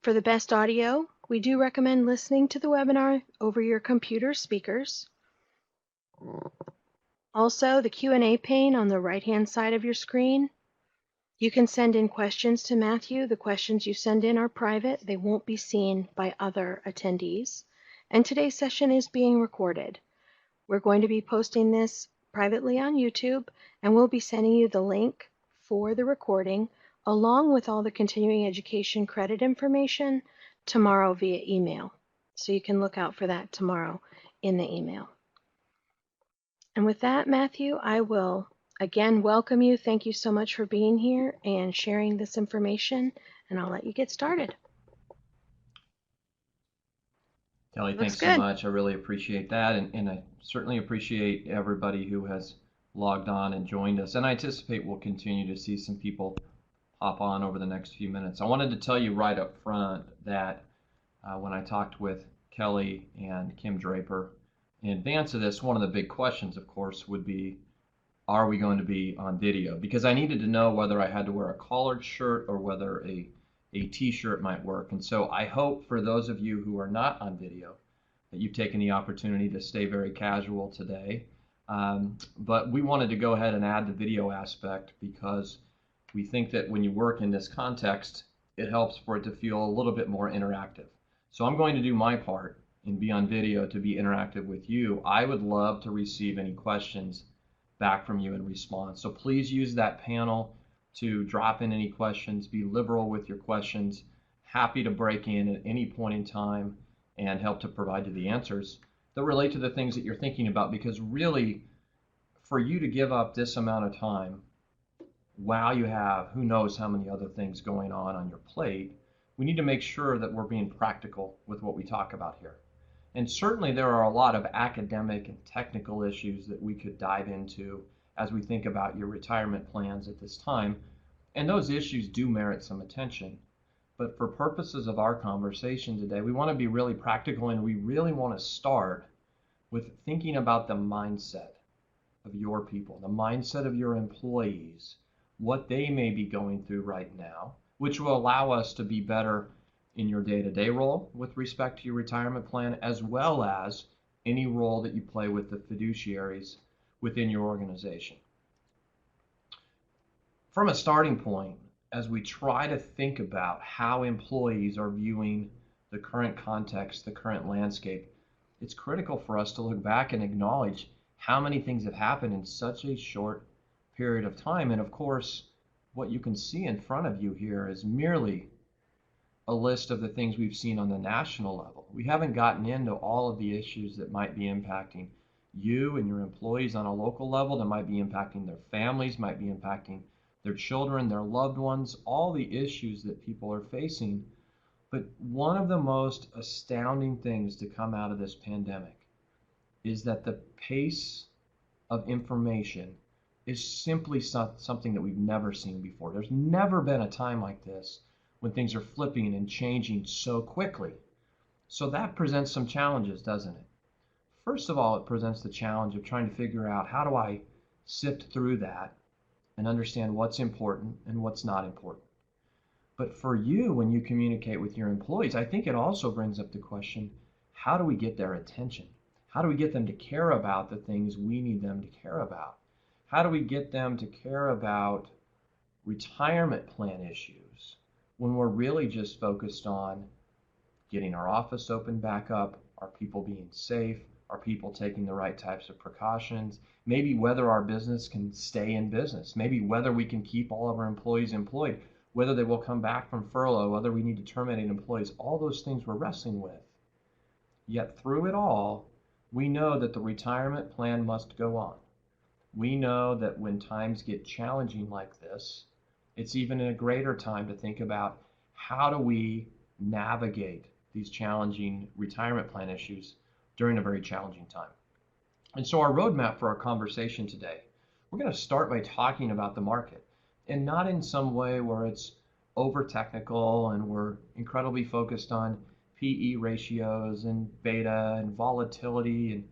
For the best audio, we do recommend listening to the webinar over your computer speakers. Also, the Q&A pane on the right-hand side of your screen. You can send in questions to Matthew. The questions you send in are private. They won't be seen by other attendees. And today's session is being recorded. We're going to be posting this privately on YouTube, and we'll be sending you the link for the recording along with all the continuing education credit information tomorrow via email. So you can look out for that tomorrow in the email. And with that, Matthew, I will again welcome you. Thank you so much for being here and sharing this information, and I'll let you get started. Kelly, thanks so much. I really appreciate that, and I certainly appreciate everybody who has logged on and joined us. And I anticipate we'll continue to see some people hop on over the next few minutes. I wanted to tell you right up front that when I talked with Kelly and Kim Draper in advance of this, one of the big questions, of course, would be, are we going to be on video? Because I needed to know whether I had to wear a collared shirt or whether a t-shirt might work. And so I hope for those of you who are not on video that you've taken the opportunity to stay very casual today. But we wanted to go ahead and add the video aspect because we think that when you work in this context, it helps for it to feel a little bit more interactive. So I'm going to do my part and be on video to be interactive with you. I would love to receive any questions back from you in response. So please use that panel to drop in any questions. Be liberal with your questions. Happy to break in at any point in time and help to provide you the answers that relate to the things that you're thinking about, because really, for you to give up this amount of time while you have who knows how many other things going on your plate, we need to make sure that we're being practical with what we talk about here. And certainly there are a lot of academic and technical issues that we could dive into as we think about your retirement plans at this time. And those issues do merit some attention. But for purposes of our conversation today, we want to be really practical, and we really want to start with thinking about the mindset of your people, the mindset of your employees, what they may be going through right now, which will allow us to be better in your day-to-day role with respect to your retirement plan, as well as any role that you play with the fiduciaries within your organization. From a starting point, as we try to think about how employees are viewing the current context, the current landscape, it's critical for us to look back and acknowledge how many things have happened in such a short period of time. And of course, what you can see in front of you here is merely a list of the things we've seen on the national level. We haven't gotten into all of the issues that might be impacting you and your employees on a local level, that might be impacting their families, might be impacting their children, their loved ones, all the issues that people are facing. But one of the most astounding things to come out of this pandemic is that the pace of information is simply something that we've never seen before. There's never been a time like this when things are flipping and changing so quickly. So that presents some challenges, doesn't it? First of all, it presents the challenge of trying to figure out, how do I sift through that and understand what's important and what's not important. But for you, when you communicate with your employees, I think it also brings up the question, how do we get their attention? How do we get them to care about the things we need them to care about? How do we get them to care about retirement plan issues when we're really just focused on getting our office open back up? Are people being safe? Are people taking the right types of precautions? Maybe whether our business can stay in business. Maybe whether we can keep all of our employees employed, whether they will come back from furlough, whether we need to terminate employees. All those things we're wrestling with. Yet through it all, we know that the retirement plan must go on. We know that when times get challenging like this, it's even a greater time to think about, how do we navigate these challenging retirement plan issues during a very challenging time. And so our roadmap for our conversation today, we're going to start by talking about the market, and not in some way where it's over technical and we're incredibly focused on PE ratios and beta and volatility and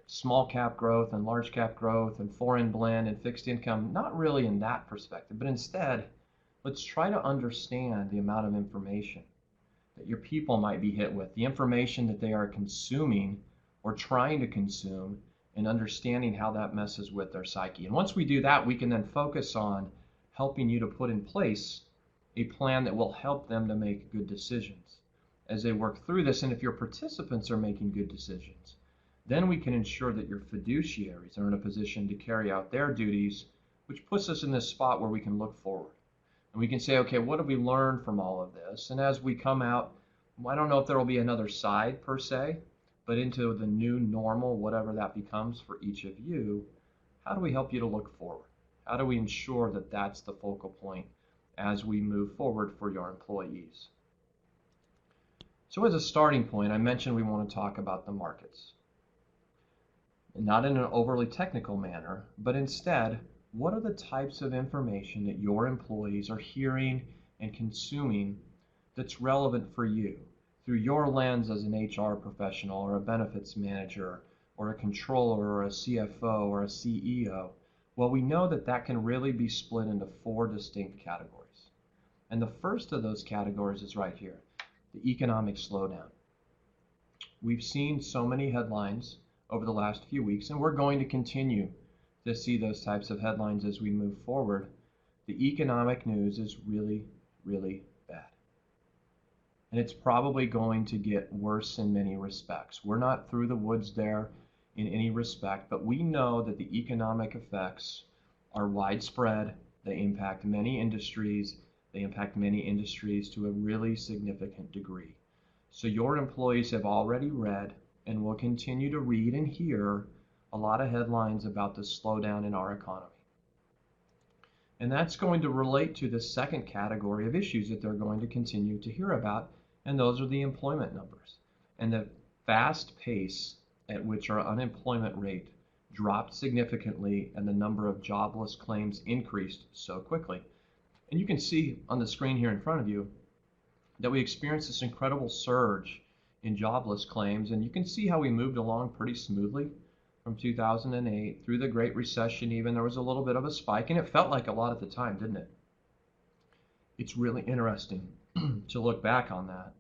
small cap growth and large cap growth and foreign blend and fixed income. Not really in that perspective, but instead, let's try to understand the amount of information that your people might be hit with, the information that they are consuming or trying to consume, and understanding how that messes with their psyche. And once we do that, we can then focus on helping you to put in place a plan that will help them to make good decisions as they work through this. And if your participants are making good decisions, then we can ensure that your fiduciaries are in a position to carry out their duties, which puts us in this spot where we can look forward. And we can say, okay, what have we learned from all of this? And as we come out, I don't know if there will be another side per se, but into the new normal, whatever that becomes for each of you, how do we help you to look forward? How do we ensure that that's the focal point as we move forward for your employees? So as a starting point, I mentioned we want to talk about the markets. Not in an overly technical manner, but instead, what are the types of information that your employees are hearing and consuming that's relevant for you through your lens as an HR professional or a benefits manager or a controller or a CFO or a CEO? Well, we know that that can really be split into 4 distinct categories. And the first of those categories is right here, the economic slowdown. We've seen so many headlines over the last few weeks, and we're going to continue to see those types of headlines as we move forward. The economic news is really, really bad. And it's probably going to get worse in many respects. We're not through the woods there in any respect, but we know that the economic effects are widespread. They impact many industries. They impact many industries to a really significant degree. So your employees have already read and will continue to read and hear a lot of headlines about the slowdown in our economy. And that's going to relate to the second category of issues that they're going to continue to hear about, and those are the employment numbers and the fast pace at which our unemployment rate dropped significantly and the number of jobless claims increased so quickly. And you can see on the screen here in front of you that we experienced this incredible surge in jobless claims, and you can see how we moved along pretty smoothly from 2008 through the Great Recession. Even there was a little bit of a spike, and it felt like a lot at the time, didn't it? It's really interesting to look back on that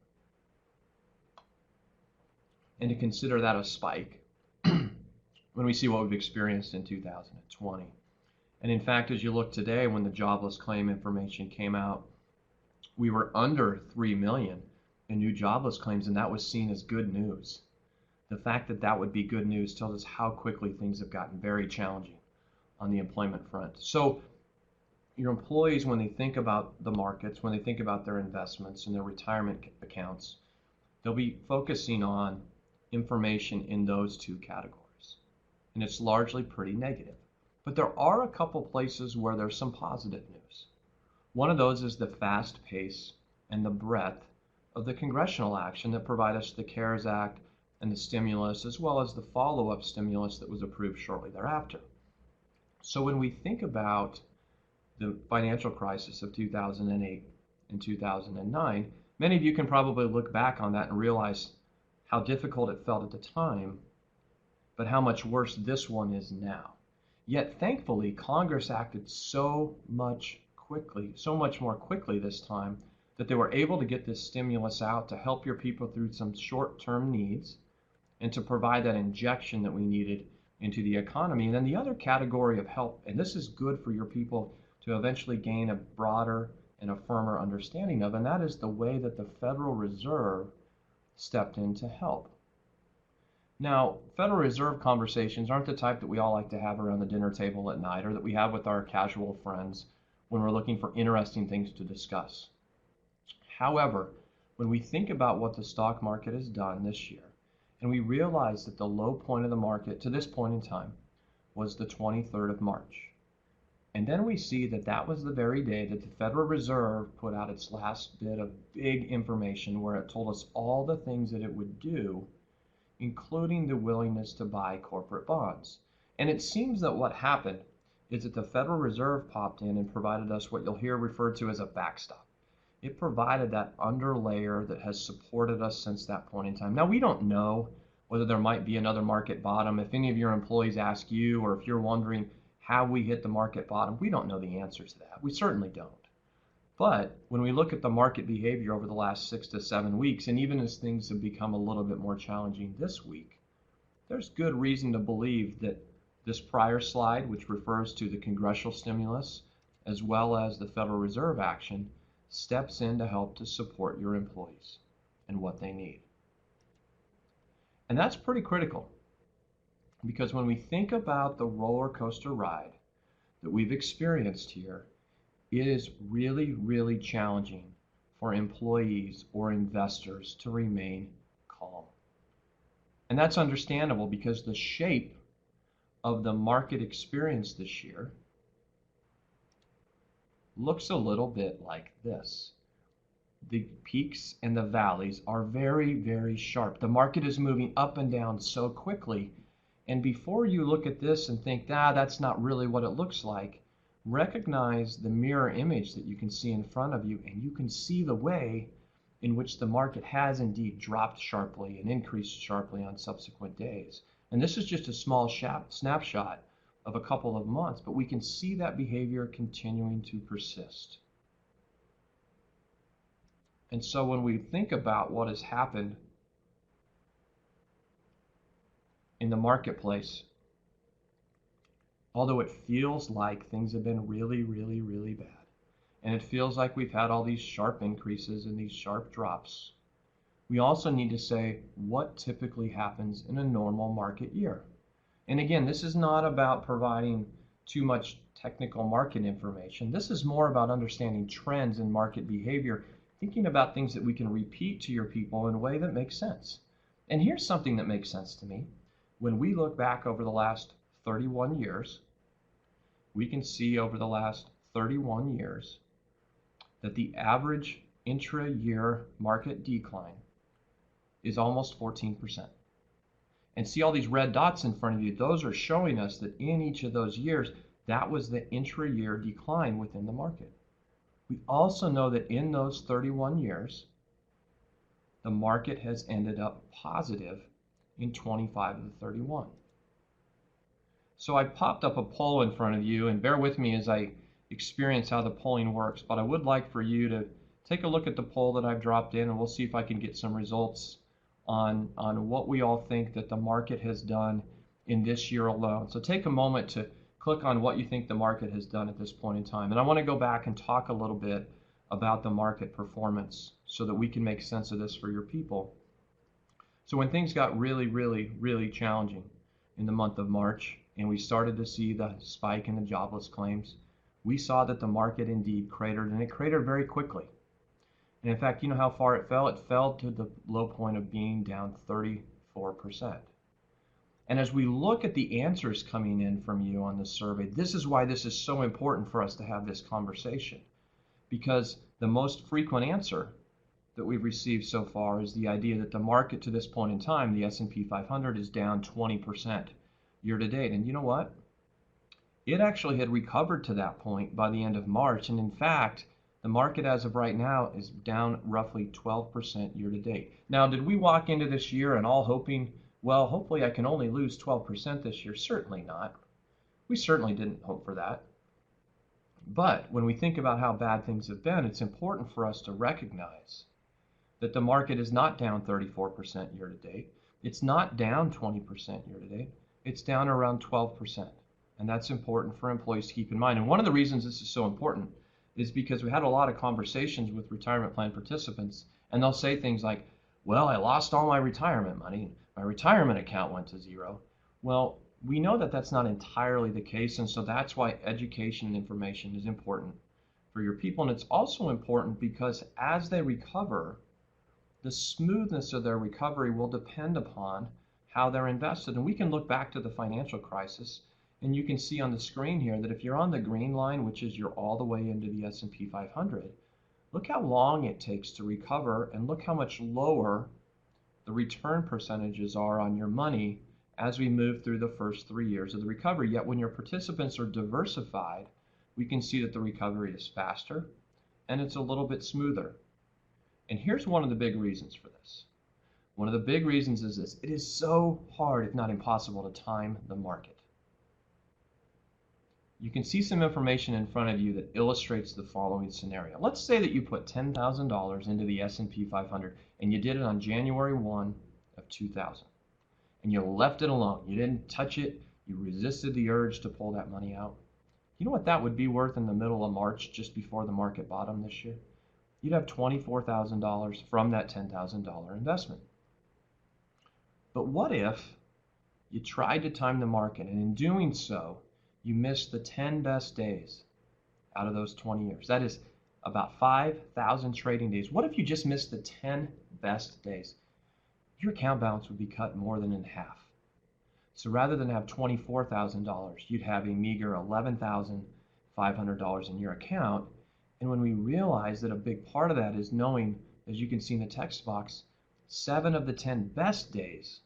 and to consider that a spike when we see what we've experienced in 2020. And in fact, as you look today, when the jobless claim information came out, we were under 3 million in new jobless claims, and that was seen as good news. The fact that that would be good news tells us how quickly things have gotten very challenging on the employment front. So your employees, when they think about the markets, when they think about their investments and their retirement accounts, they'll be focusing on information in those 2 categories. And it's largely pretty negative. But there are a couple places where there's some positive news. One of those is the fast pace and the breadth of the congressional action that provide us the CARES Act and the stimulus, as well as the follow-up stimulus that was approved shortly thereafter. So when we think about the financial crisis of 2008 and 2009, many of you can probably look back on that and realize how difficult it felt at the time, but how much worse this one is now. Yet thankfully, Congress acted so much more quickly this time that they were able to get this stimulus out to help your people through some short-term needs and to provide that injection that we needed into the economy. And then the other category of help, and this is good for your people to eventually gain a broader and a firmer understanding of, and that is the way that the Federal Reserve stepped in to help. Now, Federal Reserve conversations aren't the type that we all like to have around the dinner table at night or that we have with our casual friends when we're looking for interesting things to discuss. However, when we think about what the stock market has done this year, and we realize that the low point of the market to this point in time was the 23rd of March, and then we see that that was the very day that the Federal Reserve put out its last bit of big information where it told us all the things that it would do, including the willingness to buy corporate bonds. And it seems that what happened is that the Federal Reserve popped in and provided us what you'll hear referred to as a backstop. It provided that underlayer that has supported us since that point in time. Now, we don't know whether there might be another market bottom. If any of your employees ask you, or if you're wondering how we hit the market bottom, we don't know the answers to that. We certainly don't. But when we look at the market behavior over the last 6 to 7 weeks, and even as things have become a little bit more challenging this week, there's good reason to believe that this prior slide, which refers to the congressional stimulus, as well as the Federal Reserve action, steps in to help to support your employees and what they need. And that's pretty critical, because when we think about the roller coaster ride that we've experienced here, it is really, really challenging for employees or investors to remain calm. And that's understandable, because the shape of the market experience this year looks a little bit like this. The peaks and the valleys are very, very sharp. The market is moving up and down so quickly. And before you look at this and think, that's not really what it looks like, recognize the mirror image that you can see in front of you, and you can see the way in which the market has indeed dropped sharply and increased sharply on subsequent days. And this is just a small snapshot of a couple of months, but we can see that behavior continuing to persist. And so when we think about what has happened in the marketplace, although it feels like things have been really, really, really bad, and it feels like we've had all these sharp increases and these sharp drops, we also need to say what typically happens in a normal market year. And again, this is not about providing too much technical market information. This is more about understanding trends in market behavior, thinking about things that we can repeat to your people in a way that makes sense. And here's something that makes sense to me. When we look back over the last 31 years, we can see over the last 31 years that the average intra-year market decline is almost 14%. And see all these red dots in front of you? Those are showing us that in each of those years, that was the intra-year decline within the market. We also know that in those 31 years, the market has ended up positive in 25 of the 31. So I popped up a poll in front of you, and bear with me as I experience how the polling works, but I would like for you to take a look at the poll that I've dropped in, and we'll see if I can get some results on what we all think that the market has done in this year alone. So take a moment to click on what you think the market has done at this point in time. And I want to go back and talk a little bit about the market performance so that we can make sense of this for your people. So when things got really, really, really challenging in the month of March, and we started to see the spike in the jobless claims, we saw that the market indeed cratered, and it cratered very quickly. And in fact, you know how far it fell? It fell to the low point of being down 34%. And as we look at the answers coming in from you on this survey, this is why this is so important for us to have this conversation. Because the most frequent answer that we've received so far is the idea that the market to this point in time, the S&P 500, is down 20% year to date. And you know what? It actually had recovered to that point by the end of March. And in fact, the market as of right now is down roughly 12% year to date. Now, did we walk into this year and all hoping, well, hopefully I can only lose 12% this year? Certainly not. We certainly didn't hope for that. But when we think about how bad things have been, it's important for us to recognize that the market is not down 34% year to date. It's not down 20% year to date. It's down around 12%. And that's important for employees to keep in mind. And one of the reasons this is so important is because we had a lot of conversations with retirement plan participants, and they'll say things like, well, I lost all my retirement money. My retirement account went to zero. Well, we know that that's not entirely the case, and so that's why education and information is important for your people. And it's also important because as they recover, the smoothness of their recovery will depend upon how they're invested. And we can look back to the financial crisis, and you can see on the screen here that if you're on the green line, which is you're all the way into the S&P 500, look how long it takes to recover, and look how much lower the return percentages are on your money as we move through the first 3 years of the recovery. Yet when your participants are diversified, we can see that the recovery is faster and it's a little bit smoother. And here's one of the big reasons for this. One of the big reasons is this: it is so hard, if not impossible, to time the market. you can see some information in front of you that illustrates the following scenario. Let's say that you put $10,000 into the S&P 500 and you did it on January 1 of 2000, and you left it alone. You didn't touch it. You resisted the urge to pull that money out. You know what that would be worth in the middle of March, just before the market bottom this year? You'd have $24,000 from that $10,000 investment. But what if you tried to time the market, and in doing so, you missed the 10 best days out of those 20 years? That is about 5,000 trading days. What if you just missed the 10 best days? Your account balance would be cut more than in half. So rather than have $24,000, you'd have a meager $11,500 in your account. And when we realize that a big part of that is knowing, as you can see in the text box, 7 of the 10 best days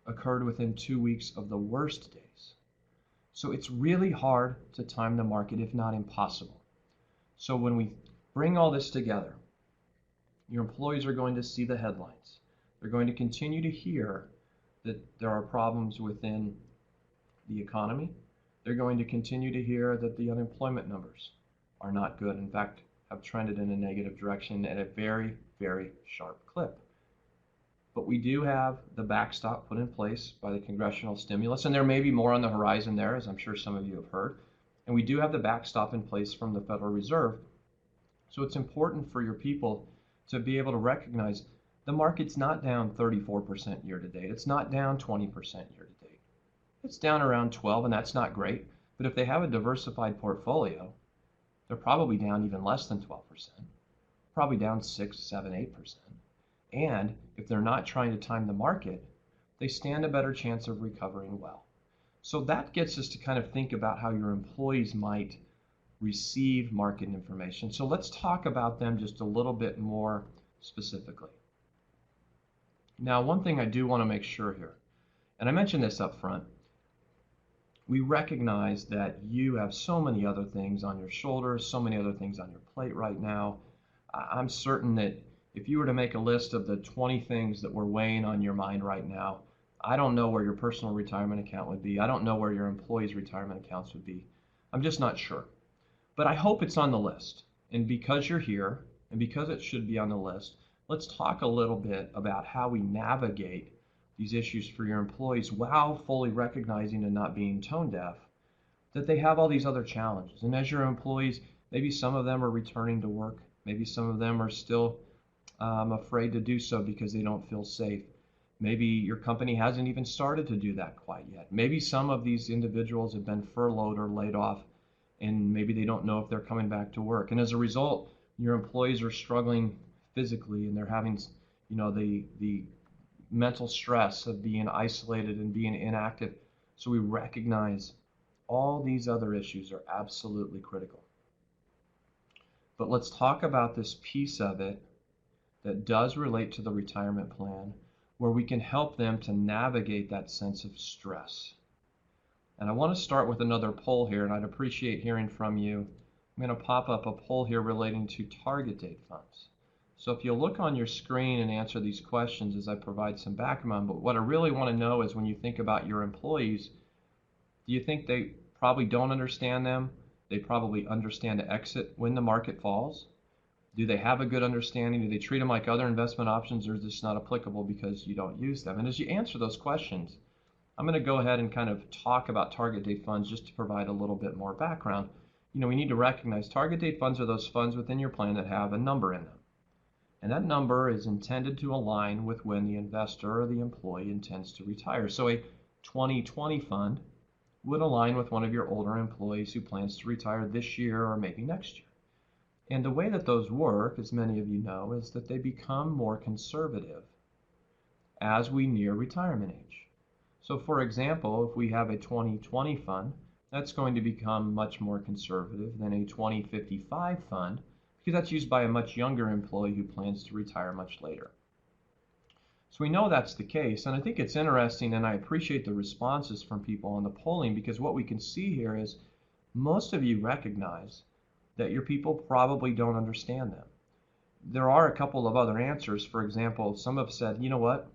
occurred within 2 weeks of the worst days. So it's really hard to time the market, if not impossible. So when we bring all this together, your employees are going to see the headlines. They're going to continue to hear that there are problems within the economy. They're going to continue to hear that the unemployment numbers are not good. In fact, have trended in a negative direction at a very, very sharp clip. But we do have the backstop put in place by the Congressional Stimulus, and there may be more on the horizon there, as I'm sure some of you have heard. And we do have the backstop in place from the Federal Reserve. So it's important for your people to be able to recognize the market's not down 34% year to date. It's not down 20% year to date. It's down around 12, and that's not great. But if they have a diversified portfolio, they're probably down even less than 12%, probably down 6, 7, 8%. And if they're not trying to time the market, they stand a better chance of recovering well. So that gets us to kind of think about how your employees might receive market information. So let's talk about them just a little bit more specifically. Now, one thing I do want to make sure here, and I mentioned this up front, we recognize that you have so many other things on your shoulders, so many other things on your plate right now. I'm certain that if you were to make a list of the 20 things that were weighing on your mind right now, I don't know where your personal retirement account would be. I don't know where your employees' retirement accounts would be. I'm just not sure. But I hope it's on the list. And because you're here, and because it should be on the list, let's talk a little bit about how we navigate these issues for your employees while fully recognizing and not being tone deaf that they have all these other challenges. And as your employees, maybe some of them are returning to work. Maybe some of them are still afraid to do so because they don't feel safe. Maybe your company hasn't even started to do that quite yet. Maybe some of these individuals have been furloughed or laid off, and maybe they don't know if they're coming back to work. And as a result, your employees are struggling physically, and they're having, the mental stress of being isolated and being inactive. So we recognize all these other issues are absolutely critical. But let's talk about this piece of it that does relate to the retirement plan, where we can help them to navigate that sense of stress. And I want to start with another poll here, and I'd appreciate hearing from you. I'm going to pop up a poll here relating to target date funds. So if you'll look on your screen and answer these questions as I provide some background, but what I really want to know is when you think about your employees, do you think they probably don't understand them? They probably understand to exit when the market falls? Do they have a good understanding? Do they treat them like other investment options, or is this not applicable because you don't use them? And as you answer those questions, I'm going to go ahead and kind of talk about target date funds just to provide a little bit more background. We need to recognize target date funds are those funds within your plan that have a number in them. And that number is intended to align with when the investor or the employee intends to retire. So a 2020 fund would align with one of your older employees who plans to retire this year or maybe next year. And the way that those work, as many of you know, is that they become more conservative as we near retirement age. So for example, if we have a 2020 fund, that's going to become much more conservative than a 2055 fund, because that's used by a much younger employee who plans to retire much later. So we know that's the case, and I think it's interesting, and I appreciate the responses from people on the polling, because what we can see here is most of you recognize that your people probably don't understand them. There are a couple of other answers. For example, some have said, you know what,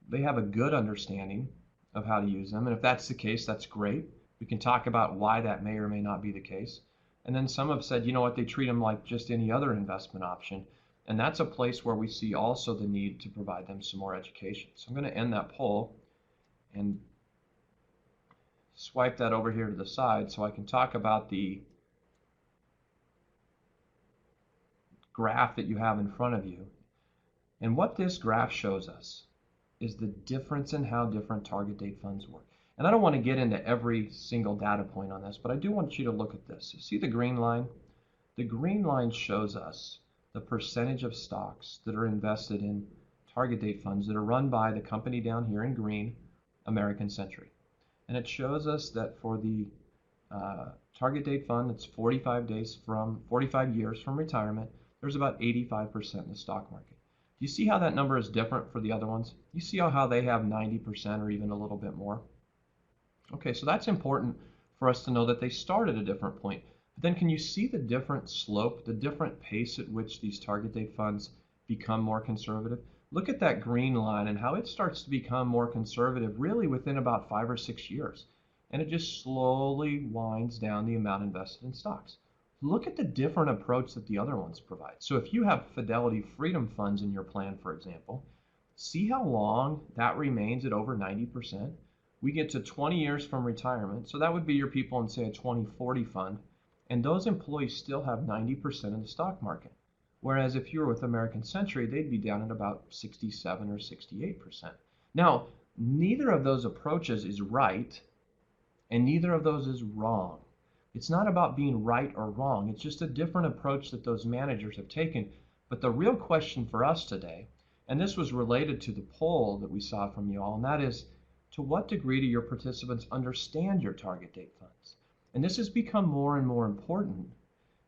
they have a good understanding of how to use them, and if that's the case, that's great. We can talk about why that may or may not be the case. And then some have said, you know what, they treat them like just any other investment option. And that's a place where we see also the need to provide them some more education. So I'm going to end that poll and swipe that over here to the side so I can talk about the graph that you have in front of you. And what this graph shows us is the difference in how different target date funds work. And I don't want to get into every single data point on this, but I do want you to look at this. You see the green line? The green line shows us the percentage of stocks that are invested in target date funds that are run by the company down here in green, American Century. And it shows us that for the target date fund that's 45 years from retirement, there's about 85% in the stock market. Do you see how that number is different for the other ones? You see how they have 90% or even a little bit more? Okay, so that's important for us to know that they start at a different point. But then can you see the different slope, the different pace at which these target date funds become more conservative? Look at that green line and how it starts to become more conservative really within about 5 or 6 years. And it just slowly winds down the amount invested in stocks. Look at the different approach that the other ones provide. So if you have Fidelity Freedom Funds in your plan, for example, see how long that remains at over 90%. We get to 20 years from retirement, so that would be your people in, say, a 2040 fund, and those employees still have 90% in the stock market. Whereas if you were with American Century, they'd be down at about 67 or 68%. Now, neither of those approaches is right, and neither of those is wrong. It's not about being right or wrong. It's just a different approach that those managers have taken. But the real question for us today, and this was related to the poll that we saw from you all, and that is, to what degree do your participants understand your target date funds? And this has become more and more important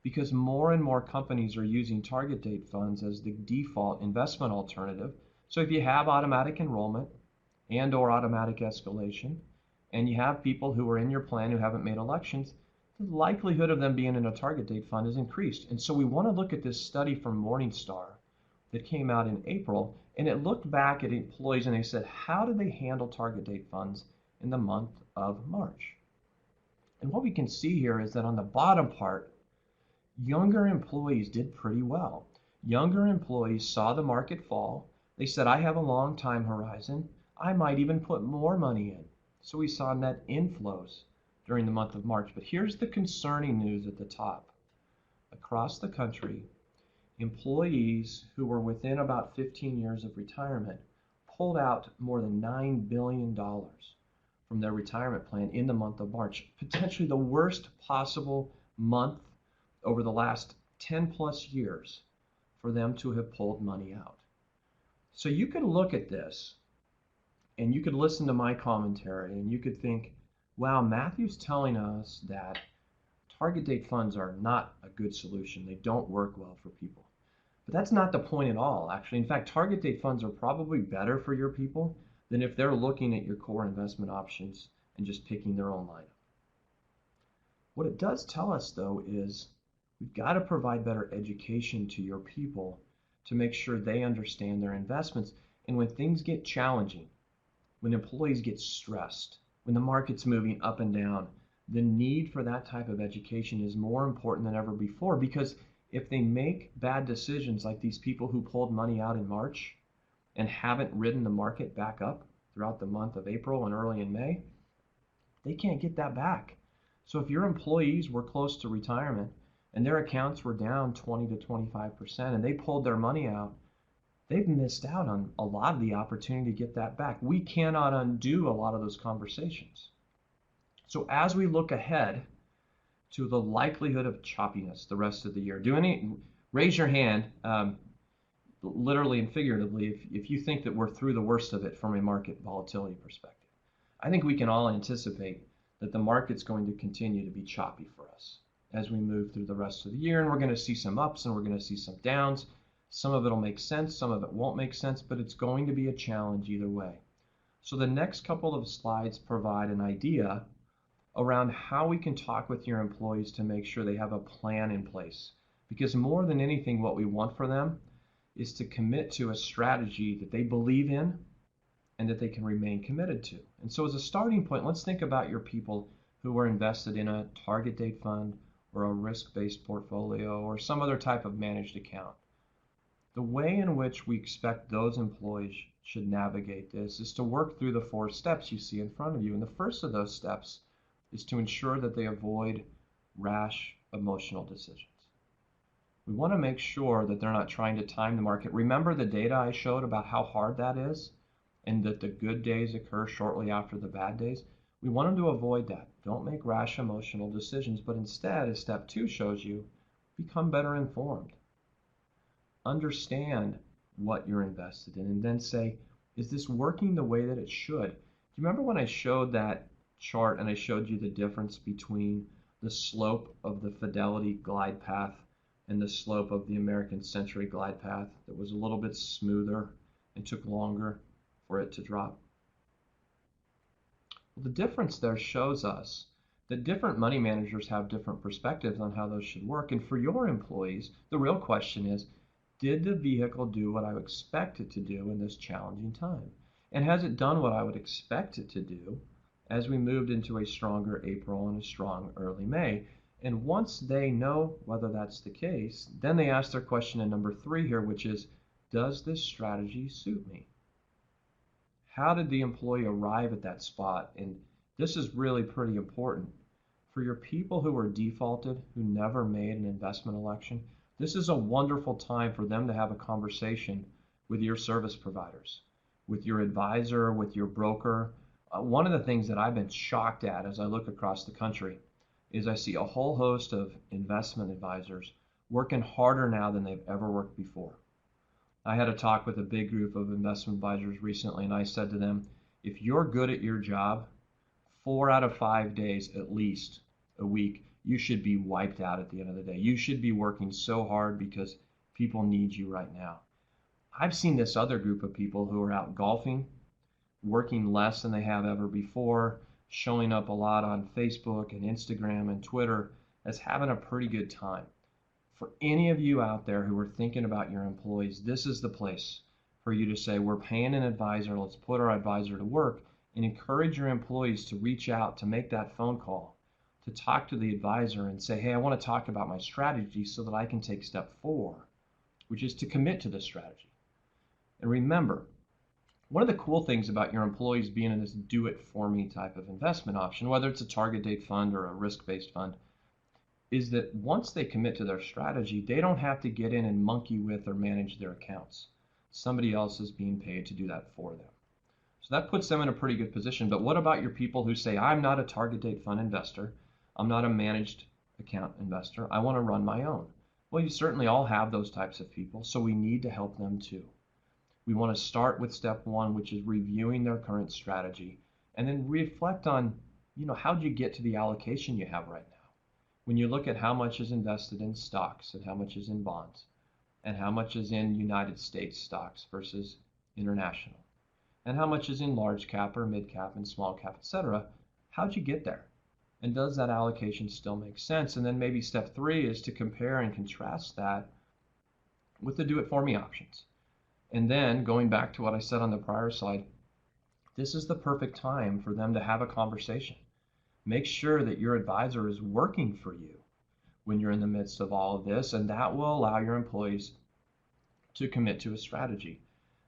because more and more companies are using target date funds as the default investment alternative. So if you have automatic enrollment and or automatic escalation, and you have people who are in your plan who haven't made elections, the likelihood of them being in a target date fund is increased. And so we want to look at this study from Morningstar that came out in April, and it looked back at employees and they said, how do they handle target date funds in the month of March? And what we can see here is that on the bottom part, younger employees did pretty well. Younger employees saw the market fall. They said, I have a long time horizon. I might even put more money in. So we saw net inflows during the month of March. But here's the concerning news at the top. Across the country, employees who were within about 15 years of retirement pulled out more than $9 billion from their retirement plan in the month of March, potentially the worst possible month over the last 10 plus years for them to have pulled money out. So you could look at this and you could listen to my commentary and you could think, wow, Matthew's telling us that target date funds are not a good solution. They don't work well for people. But that's not the point at all, actually. In fact, target date funds are probably better for your people than if they're looking at your core investment options and just picking their own lineup. What it does tell us, though, is we've got to provide better education to your people to make sure they understand their investments. And when things get challenging, when employees get stressed, when the market's moving up and down, the need for that type of education is more important than ever before, because if they make bad decisions like these people who pulled money out in March and haven't ridden the market back up throughout the month of April and early in May, they can't get that back. So if your employees were close to retirement and their accounts were down 20 to 25% and they pulled their money out, they've missed out on a lot of the opportunity to get that back. We cannot undo a lot of those conversations. So as we look ahead to the likelihood of choppiness the rest of the year, raise your hand, literally and figuratively, if you think that we're through the worst of it from a market volatility perspective. I think we can all anticipate that the market's going to continue to be choppy for us as we move through the rest of the year, and we're going to see some ups and we're going to see some downs. Some of it will make sense, some of it won't make sense, but it's going to be a challenge either way. So the next couple of slides provide an idea around how we can talk with your employees to make sure they have a plan in place. Because more than anything, what we want for them is to commit to a strategy that they believe in and that they can remain committed to. And so as a starting point, let's think about your people who are invested in a target date fund or a risk-based portfolio or some other type of managed account. The way in which we expect those employees should navigate this is to work through the 4 steps you see in front of you. And the first of those steps is to ensure that they avoid rash emotional decisions. We want to make sure that they're not trying to time the market. Remember the data I showed about how hard that is and that the good days occur shortly after the bad days? We want them to avoid that. Don't make rash emotional decisions, but instead, as step 2 shows you, become better informed. Understand what you're invested in and then say, is this working the way that it should? Do you remember when I showed that chart and I showed you the difference between the slope of the Fidelity glide path and the slope of the American Century glide path that was a little bit smoother and took longer for it to drop? Well, the difference there shows us that different money managers have different perspectives on how those should work. And for your employees, the real question is, did the vehicle do what I would expect it to do in this challenging time? And has it done what I would expect it to do as we moved into a stronger April and a strong early May? And once they know whether that's the case, then they ask their question in number 3 here, which is, does this strategy suit me? How did the employee arrive at that spot? And this is really pretty important. For your people who are defaulted, who never made an investment election, this is a wonderful time for them to have a conversation with your service providers, with your advisor, with your broker. One of the things that I've been shocked at as I look across the country is I see a whole host of investment advisors working harder now than they've ever worked before. I had a talk with a big group of investment advisors recently, and I said to them, if you're good at your job, 4 out of 5 days at least a week, you should be wiped out at the end of the day. You should be working so hard because people need you right now. I've seen this other group of people who are out golfing, working less than they have ever before, showing up a lot on Facebook and Instagram and Twitter as having a pretty good time. For any of you out there who are thinking about your employees, this is the place for you to say, we're paying an advisor, let's put our advisor to work, and encourage your employees to reach out, to make that phone call, to talk to the advisor and say, hey, I want to talk about my strategy so that I can take step 4, which is to commit to the strategy. And remember, one of the cool things about your employees being in this do-it-for-me type of investment option, whether it's a target date fund or a risk-based fund, is that once they commit to their strategy, they don't have to get in and monkey with or manage their accounts. Somebody else is being paid to do that for them. So that puts them in a pretty good position. But what about your people who say, I'm not a target date fund investor, I'm not a managed account investor, I want to run my own? Well, you certainly all have those types of people, so we need to help them too. We want to start with step 1, which is reviewing their current strategy, and then reflect on, how did you get to the allocation you have right now? When you look at how much is invested in stocks and how much is in bonds and how much is in United States stocks versus international and how much is in large cap or mid cap and small cap, etc., how'd you get there? And does that allocation still make sense? And then maybe step 3 is to compare and contrast that with the do-it-for-me options. And then going back to what I said on the prior slide, this is the perfect time for them to have a conversation. Make sure that your advisor is working for you when you're in the midst of all of this, and that will allow your employees to commit to a strategy.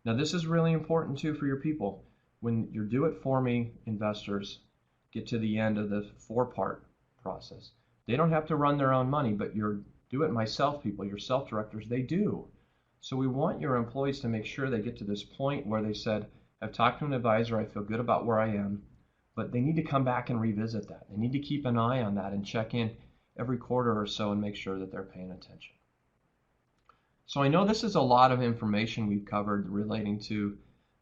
Now, this is really important too for your people. When your do-it-for-me investors get to the end of the 4-part process, they don't have to run their own money, but your do-it-myself people, your self-directors, they do. So we want your employees to make sure they get to this point where they said, I've talked to an advisor, I feel good about where I am, but they need to come back and revisit that. They need to keep an eye on that and check in every quarter or so and make sure that they're paying attention. So I know this is a lot of information we've covered relating to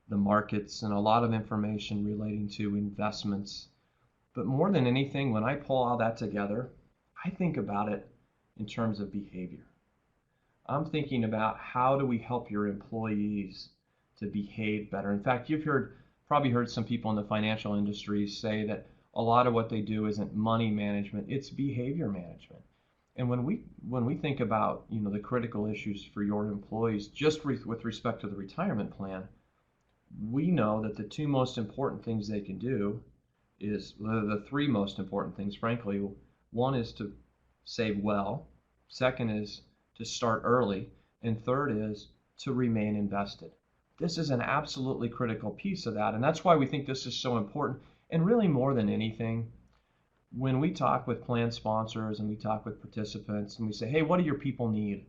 the markets and a lot of information relating to investments. But more than anything, when I pull all that together, I think about it in terms of behavior. I'm thinking about how do we help your employees to behave better. In fact, you've probably heard some people in the financial industry say that a lot of what they do isn't money management, it's behavior management. And when we think about the critical issues for your employees, just with respect to the retirement plan, we know that the 2 most important things they can do is the three most important things, frankly. One is to save well, second is to start early, and third is to remain invested. This is an absolutely critical piece of that, and that's why we think this is so important. And really, more than anything, when we talk with plan sponsors and we talk with participants and we say, hey, what do your people need?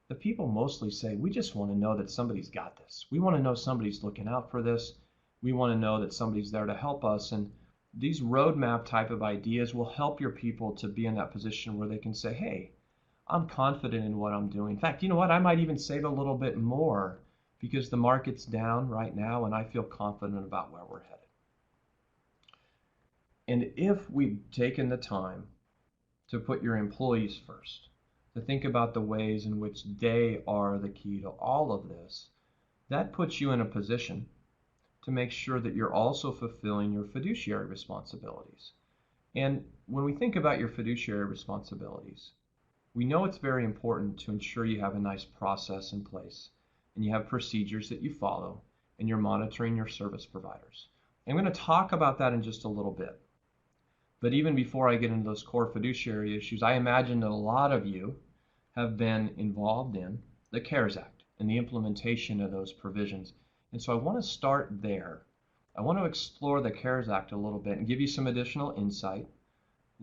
The people mostly say, we just want to know that somebody's got this. We want to know somebody's looking out for this. We want to know that somebody's there to help us. And these roadmap type of ideas will help your people to be in that position where they can say, hey, I'm confident in what I'm doing. In fact, you know what? I might even save a little bit more because the market's down right now and I feel confident about where we're headed. And if we've taken the time to put your employees first, to think about the ways in which they are the key to all of this, that puts you in a position to make sure that you're also fulfilling your fiduciary responsibilities. And when we think about your fiduciary responsibilities, we know it's very important to ensure you have a nice process in place and you have procedures that you follow and you're monitoring your service providers. I'm going to talk about that in just a little bit. But even before I get into those core fiduciary issues, I imagine that a lot of you have been involved in the CARES Act and the implementation of those provisions. And so I want to start there. I want to explore the CARES Act a little bit and give you some additional insight,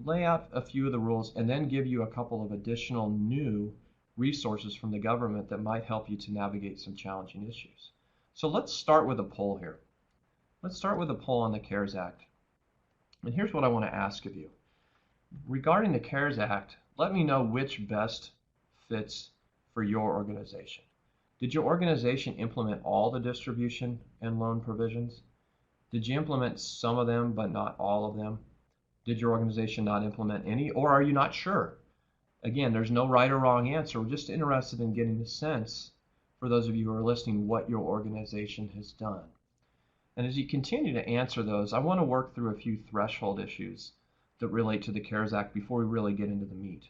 lay out a few of the rules, and then give you a couple of additional new resources from the government that might help you to navigate some challenging issues. So let's start with a poll here. Let's start with a poll on the CARES Act. And here's what I want to ask of you. Regarding the CARES Act, let me know which best fits for your organization. Did your organization implement all the distribution and loan provisions? Did you implement some of them but not all of them? Did your organization not implement any, or are you not sure? Again, there's no right or wrong answer. We're just interested in getting a sense, for those of you who are listening, what your organization has done. And as you continue to answer those, I want to work through a few threshold issues that relate to the CARES Act before we really get into the meat.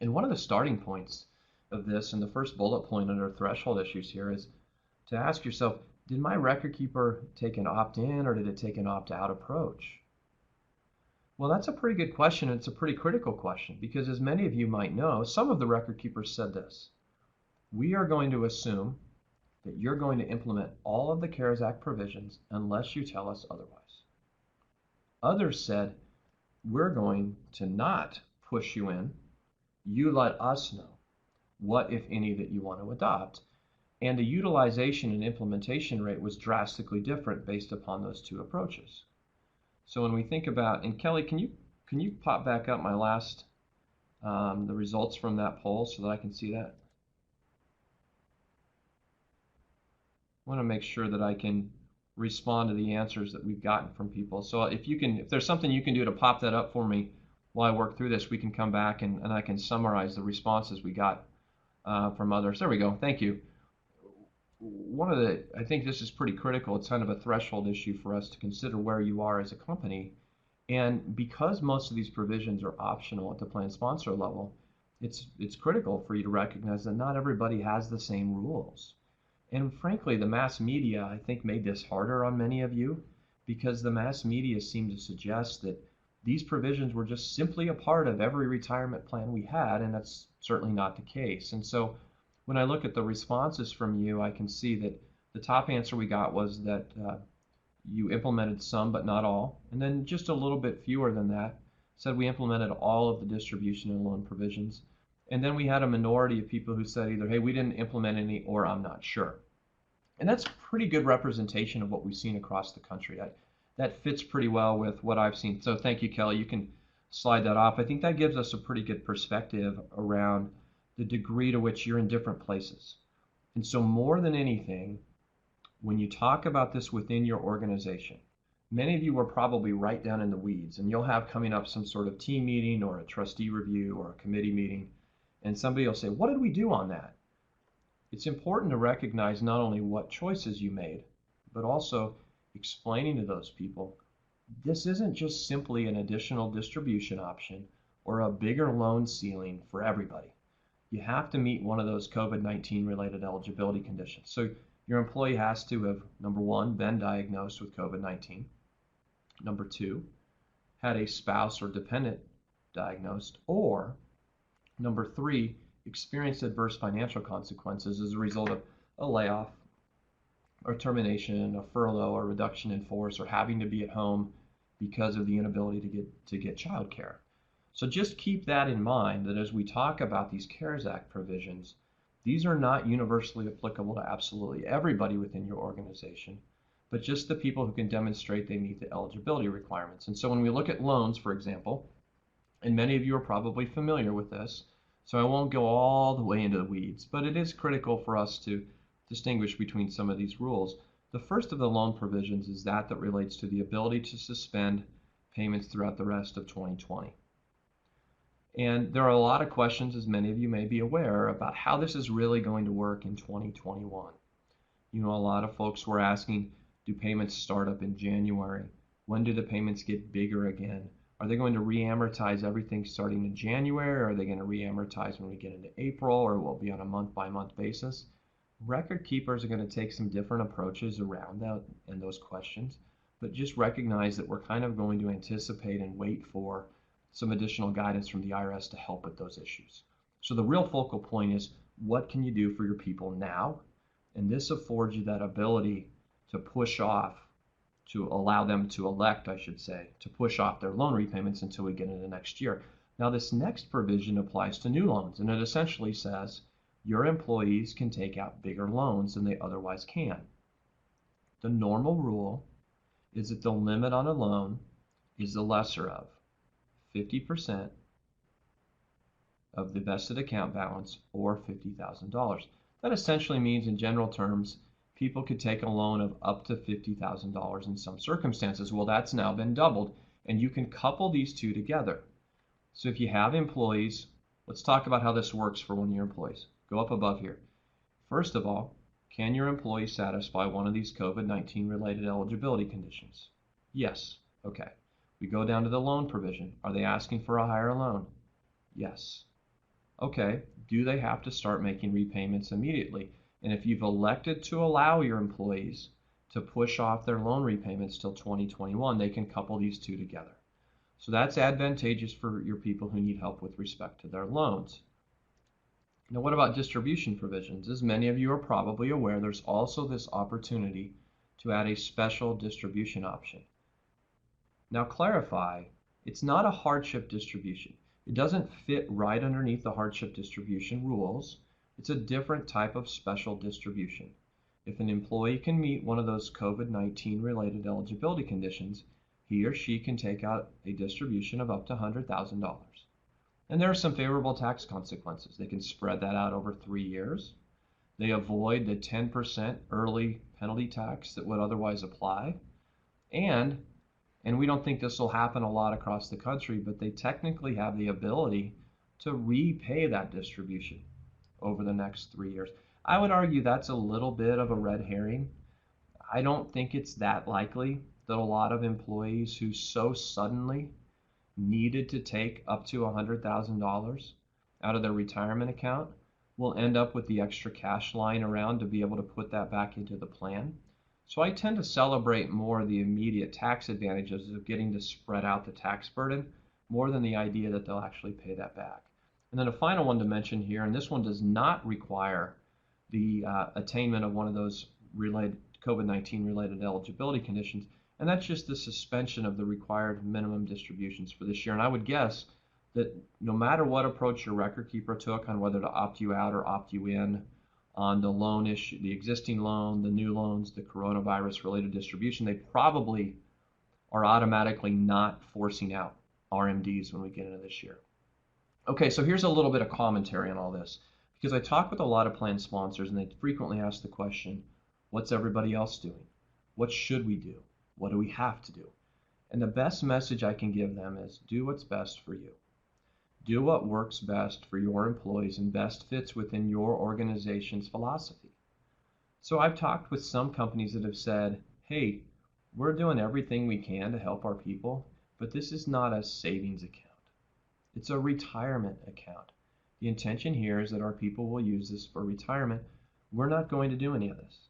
And one of the starting points of this, and the first bullet point under threshold issues here, is to ask yourself, did my record keeper take an opt-in or did it take an opt-out approach? Well, that's a pretty good question, and it's a pretty critical question, because as many of you might know, some of the record keepers said this: we are going to assume that you're going to implement all of the CARES Act provisions unless you tell us otherwise. Others said, we're going to not push you in. You let us know what, if any, that you want to adopt. And the utilization and implementation rate was drastically different based upon those two approaches. So when we think about, and Kelly, can you pop back up my last, the results from that poll so that I can see that? I want to make sure that I can respond to the answers that we've gotten from people. So if there's something you can do to pop that up for me while I work through this, we can come back and I can summarize the responses we got from others. There we go. Thank you. I think this is pretty critical. It's kind of a threshold issue for us to consider where you are as a company. And because most of these provisions are optional at the plan sponsor level, it's critical for you to recognize that not everybody has the same rules. And frankly, the mass media, I think, made this harder on many of you, because the mass media seemed to suggest that these provisions were just simply a part of every retirement plan we had, and that's certainly not the case. And so when I look at the responses from you, I can see that the top answer we got was that you implemented some but not all, and then just a little bit fewer than that said we implemented all of the distribution and loan provisions. And then we had a minority of people who said either, hey, we didn't implement any, or I'm not sure. And that's pretty good representation of what we've seen across the country. That fits pretty well with what I've seen. So thank you, Kelly. You can slide that off. I think that gives us a pretty good perspective around the degree to which you're in different places. And so more than anything, when you talk about this within your organization, many of you are probably right down in the weeds, and you'll have coming up some sort of team meeting or a trustee review or a committee meeting. And somebody will say, what did we do on that? It's important to recognize not only what choices you made, but also explaining to those people, this isn't just simply an additional distribution option or a bigger loan ceiling for everybody. You have to meet one of those COVID-19 related eligibility conditions. So your employee has to have, number one, been diagnosed with COVID-19. Number two, had a spouse or dependent diagnosed, or number three, experienced adverse financial consequences as a result of a layoff or termination, a furlough, or reduction in force, or having to be at home because of the inability to get child care. So just keep that in mind, that as we talk about these CARES Act provisions, these are not universally applicable to absolutely everybody within your organization, but just the people who can demonstrate they meet the eligibility requirements. And so when we look at loans, for example, and many of you are probably familiar with this, so I won't go all the way into the weeds, but it is critical for us to distinguish between some of these rules. The first of the loan provisions is that relates to the ability to suspend payments throughout the rest of 2020. And there are a lot of questions, as many of you may be aware, about how this is really going to work in 2021. You know, a lot of folks were asking, do payments start up in January? When do the payments get bigger again? Are they going to re-amortize everything starting in January? Or are they going to re-amortize when we get into April? Or will it be on a month-by-month basis? Record keepers are going to take some different approaches around that and those questions, but just recognize that we're kind of going to anticipate and wait for some additional guidance from the IRS to help with those issues. So the real focal point is, what can you do for your people now? And this affords you that ability to push off, to allow them to elect, I should say, to push off their loan repayments until we get into next year. Now, this next provision applies to new loans, and it essentially says your employees can take out bigger loans than they otherwise can. The normal rule is that the limit on a loan is the lesser of 50% of the vested account balance, or $50,000. That essentially means, in general terms, people could take a loan of up to $50,000 in some circumstances. Well, that's now been doubled, and you can couple these two together. So if you have employees, let's talk about how this works for one of your employees. Go up above here. First of all, can your employee satisfy one of these COVID-19 related eligibility conditions? Yes. Okay. We go down to the loan provision. Are they asking for a higher loan? Yes. Okay. Do they have to start making repayments immediately? And if you've elected to allow your employees to push off their loan repayments till 2021, they can couple these two together. So that's advantageous for your people who need help with respect to their loans. Now, what about distribution provisions? As many of you are probably aware, there's also this opportunity to add a special distribution option. Now, clarify, it's not a hardship distribution. It doesn't fit right underneath the hardship distribution rules. It's a different type of special distribution. If an employee can meet one of those COVID-19 related eligibility conditions, he or she can take out a distribution of up to $100,000. And there are some favorable tax consequences. They can spread that out over 3 years. They avoid the 10% early penalty tax that would otherwise apply. And we don't think this will happen a lot across the country, but they technically have the ability to repay that distribution over the next 3 years. I would argue that's a little bit of a red herring. I don't think it's that likely that a lot of employees who so suddenly needed to take up to $100,000 out of their retirement account will end up with the extra cash lying around to be able to put that back into the plan. So I tend to celebrate more the immediate tax advantages of getting to spread out the tax burden more than the idea that they'll actually pay that back. And then a final one to mention here, and this one does not require the attainment of one of those related COVID-19 related eligibility conditions, and that's just the suspension of the required minimum distributions for this year. And I would guess that no matter what approach your record keeper took on whether to opt you out or opt you in on the loan issue, the existing loan, the new loans, the coronavirus related distribution, they probably are automatically not forcing out RMDs when we get into this year. Okay, so here's a little bit of commentary on all this, because I talk with a lot of plan sponsors and they frequently ask the question, what's everybody else doing? What should we do? What do we have to do? And the best message I can give them is do what's best for you. Do what works best for your employees and best fits within your organization's philosophy. So I've talked with some companies that have said, hey, we're doing everything we can to help our people, but this is not a savings account. It's a retirement account. The intention here is that our people will use this for retirement. We're not going to do any of this.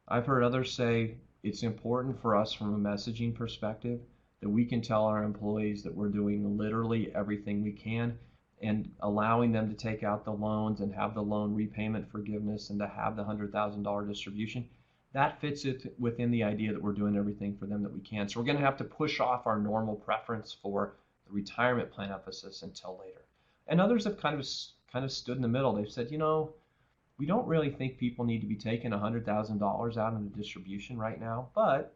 I've heard others say, It's important for us from a messaging perspective that we can tell our employees that we're doing literally everything we can and allowing them to take out the loans and have the loan repayment forgiveness and to have the $100,000 distribution. That fits it within the idea that we're doing everything for them that we can. So we're going to have to push off our normal preference for the retirement plan emphasis until later. And others have kind of stood in the middle. They've said, we don't really think people need to be taking $100,000 out in the distribution right now, but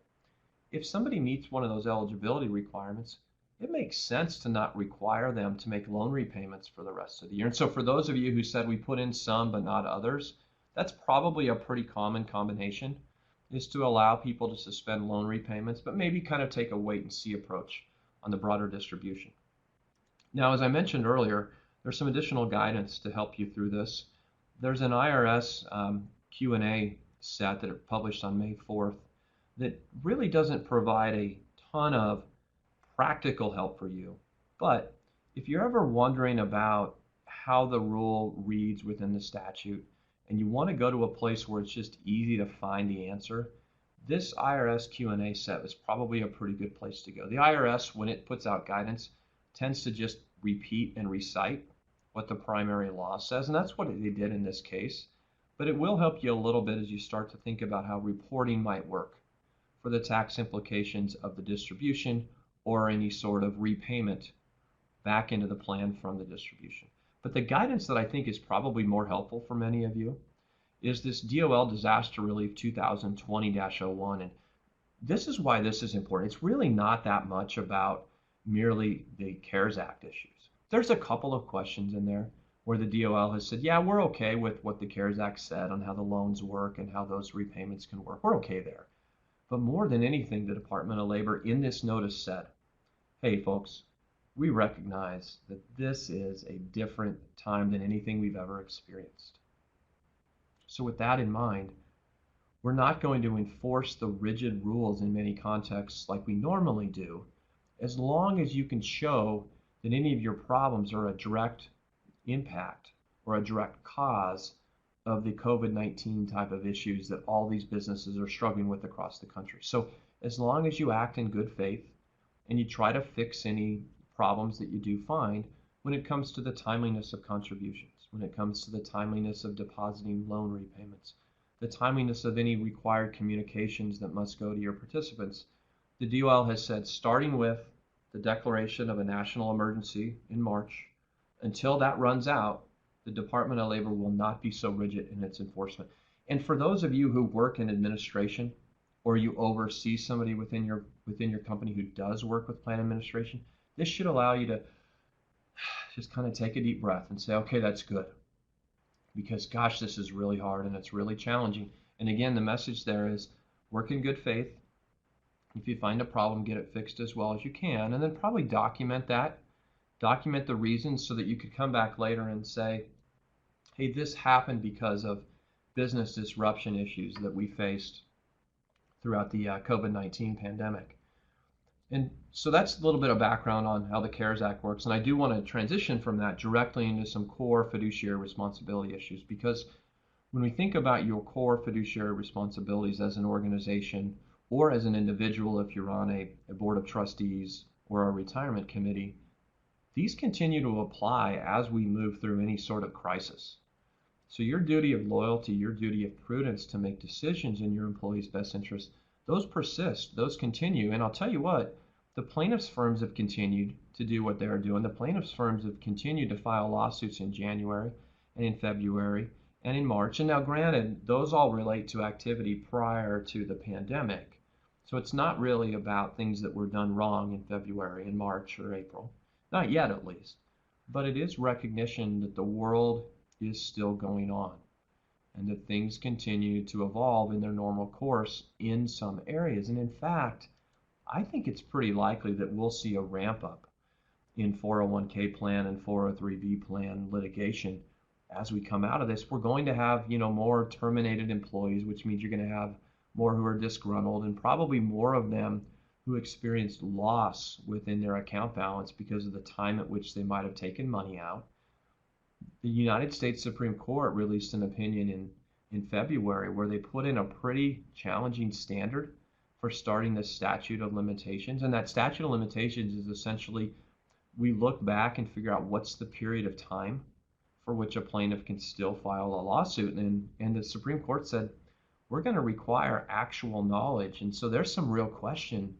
if somebody meets one of those eligibility requirements, it makes sense to not require them to make loan repayments for the rest of the year. And so for those of you who said we put in some but not others, that's probably a pretty common combination, is to allow people to suspend loan repayments, but maybe kind of take a wait and see approach on the broader distribution. Now, as I mentioned earlier, there's some additional guidance to help you through this. There's an IRS Q&A set that it published on May 4th that really doesn't provide a ton of practical help for you. But if you're ever wondering about how the rule reads within the statute and you want to go to a place where it's just easy to find the answer, this IRS Q&A set is probably a pretty good place to go. The IRS, when it puts out guidance, tends to just repeat and recite what the primary law says, and that's what they did in this case. But it will help you a little bit as you start to think about how reporting might work for the tax implications of the distribution or any sort of repayment back into the plan from the distribution. But the guidance that I think is probably more helpful for many of you is this DOL Disaster Relief 2020-01. And this is why this is important. It's really not that much about merely the CARES Act issues. There's a couple of questions in there where the DOL has said, yeah, we're okay with what the CARES Act said on how the loans work and how those repayments can work. We're okay there. But more than anything, the Department of Labor in this notice said, hey, folks, we recognize that this is a different time than anything we've ever experienced. So with that in mind, we're not going to enforce the rigid rules in many contexts like we normally do, as long as you can show that any of your problems are a direct impact or a direct cause of the COVID-19 type of issues that all these businesses are struggling with across the country. So as long as you act in good faith and you try to fix any problems that you do find when it comes to the timeliness of contributions, when it comes to the timeliness of depositing loan repayments, the timeliness of any required communications that must go to your participants, the DOL has said, starting with the declaration of a national emergency in March, until that runs out, the Department of Labor will not be so rigid in its enforcement. And for those of you who work in administration or you oversee somebody within your company who does work with plan administration, this should allow you to just kind of take a deep breath and say, okay, that's good. Because gosh, this is really hard and it's really challenging. And again, the message there is work in good faith. If you find a problem, get it fixed as well as you can, and then probably document that. Document the reasons so that you could come back later and say, hey, this happened because of business disruption issues that we faced throughout the COVID-19 pandemic. And so that's a little bit of background on how the CARES Act works. And I do want to transition from that directly into some core fiduciary responsibility issues, because when we think about your core fiduciary responsibilities as an organization or as an individual, if you're on a board of trustees or a retirement committee, these continue to apply as we move through any sort of crisis. So your duty of loyalty, your duty of prudence to make decisions in your employees' best interest, those persist, those continue. And I'll tell you what, the plaintiffs' firms have continued to do what they're doing. The plaintiffs' firms have continued to file lawsuits in January and in February and in March. And now granted, those all relate to activity prior to the pandemic. So it's not really about things that were done wrong in February and March or April. Not yet, at least. But it is recognition that the world is still going on and that things continue to evolve in their normal course in some areas. And in fact, I think it's pretty likely that we'll see a ramp up in 401k plan and 403b plan litigation as we come out of this. We're going to have, more terminated employees, which means you're going to have more who are disgruntled and probably more of them who experienced loss within their account balance because of the time at which they might have taken money out. The United States Supreme Court released an opinion in February where they put in a pretty challenging standard for starting the statute of limitations. And that statute of limitations is essentially we look back and figure out what's the period of time for which a plaintiff can still file a lawsuit. And the Supreme Court said, we're going to require actual knowledge. And so there's some real question,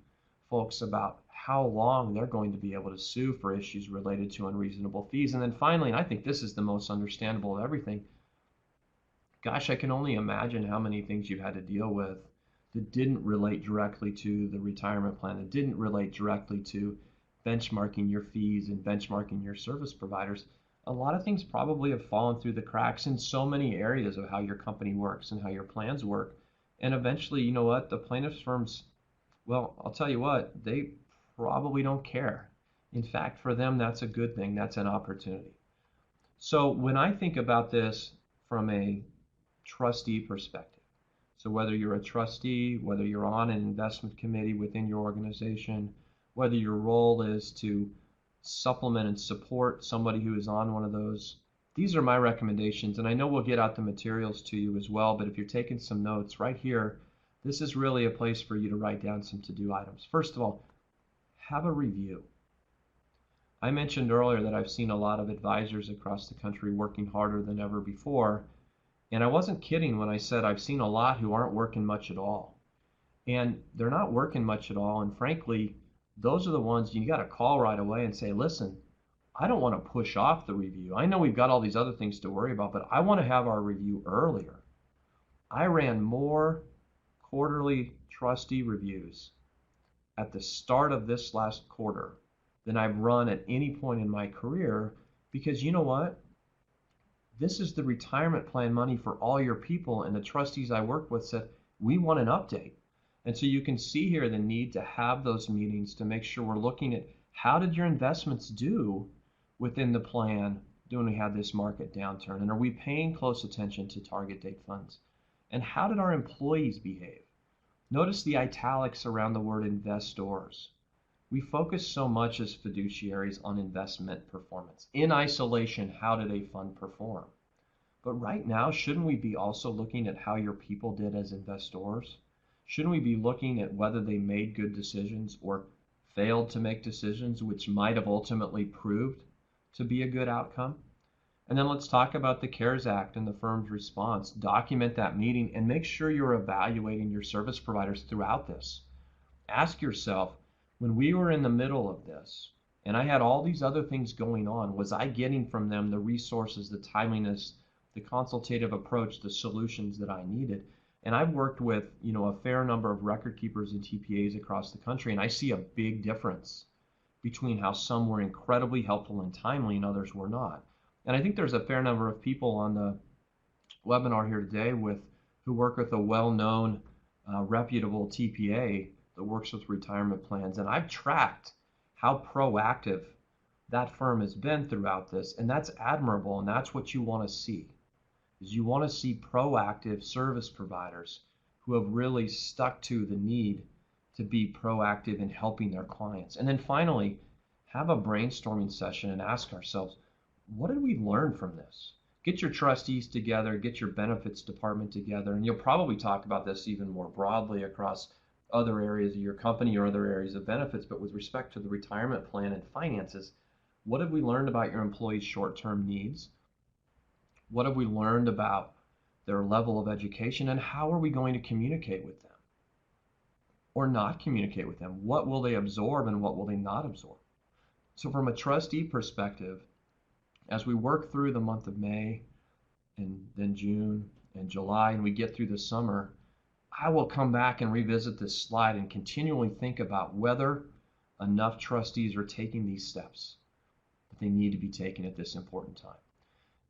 folks, about how long they're going to be able to sue for issues related to unreasonable fees. And then finally, and I think this is the most understandable of everything, gosh, I can only imagine how many things you've had to deal with that didn't relate directly to the retirement plan, that didn't relate directly to benchmarking your fees and benchmarking your service providers. A lot of things probably have fallen through the cracks in so many areas of how your company works and how your plans work. And eventually, you know what, the plaintiffs' firms, well, I'll tell you what, they probably don't care. In fact, for them, that's a good thing. That's an opportunity. So when I think about this from a trustee perspective, so whether you're a trustee, whether you're on an investment committee within your organization, whether your role is to supplement and support somebody who is on one of those, these are my recommendations. And I know we'll get out the materials to you as well, but if you're taking some notes right here, this is really a place for you to write down some to-do items. First of all, have a review. I mentioned earlier that I've seen a lot of advisors across the country working harder than ever before. And I wasn't kidding when I said I've seen a lot who aren't working much at all. And they're not working much at all. And frankly, those are the ones you got to call right away and say, listen, I don't want to push off the review. I know we've got all these other things to worry about, but I want to have our review earlier. I ran more quarterly trustee reviews at the start of this last quarter than I've run at any point in my career, because you know what? This is the retirement plan money for all your people, and the trustees I work with said, we want an update. And so you can see here the need to have those meetings to make sure we're looking at how did your investments do within the plan when we had this market downturn, and are we paying close attention to target date funds? And how did our employees behave? Notice the italics around the word investors. We focus so much as fiduciaries on investment performance. In isolation, how did a fund perform? But right now, shouldn't we be also looking at how your people did as investors? Shouldn't we be looking at whether they made good decisions or failed to make decisions which might have ultimately proved to be a good outcome? And then let's talk about the CARES Act and the firm's response. Document that meeting and make sure you're evaluating your service providers throughout this. Ask yourself, when we were in the middle of this and I had all these other things going on, was I getting from them the resources, the timeliness, the consultative approach, the solutions that I needed? And I've worked with, a fair number of record keepers and TPAs across the country, and I see a big difference between how some were incredibly helpful and timely and others were not. And I think there's a fair number of people on the webinar here today who work with a well-known, reputable TPA that works with retirement plans. And I've tracked how proactive that firm has been throughout this, and that's admirable, and that's what you want to see. Is you want to see proactive service providers who have really stuck to the need to be proactive in helping their clients. And then finally, have a brainstorming session and ask ourselves, what did we learn from this? Get your trustees together, get your benefits department together, and you'll probably talk about this even more broadly across other areas of your company or other areas of benefits. But with respect to the retirement plan and finances, what have we learned about your employees' short-term needs? What have we learned about their level of education, and how are we going to communicate with them or not communicate with them? What will they absorb and what will they not absorb? So from a trustee perspective, as we work through the month of May and then June and July and we get through the summer, I will come back and revisit this slide and continually think about whether enough trustees are taking these steps that they need to be taken at this important time.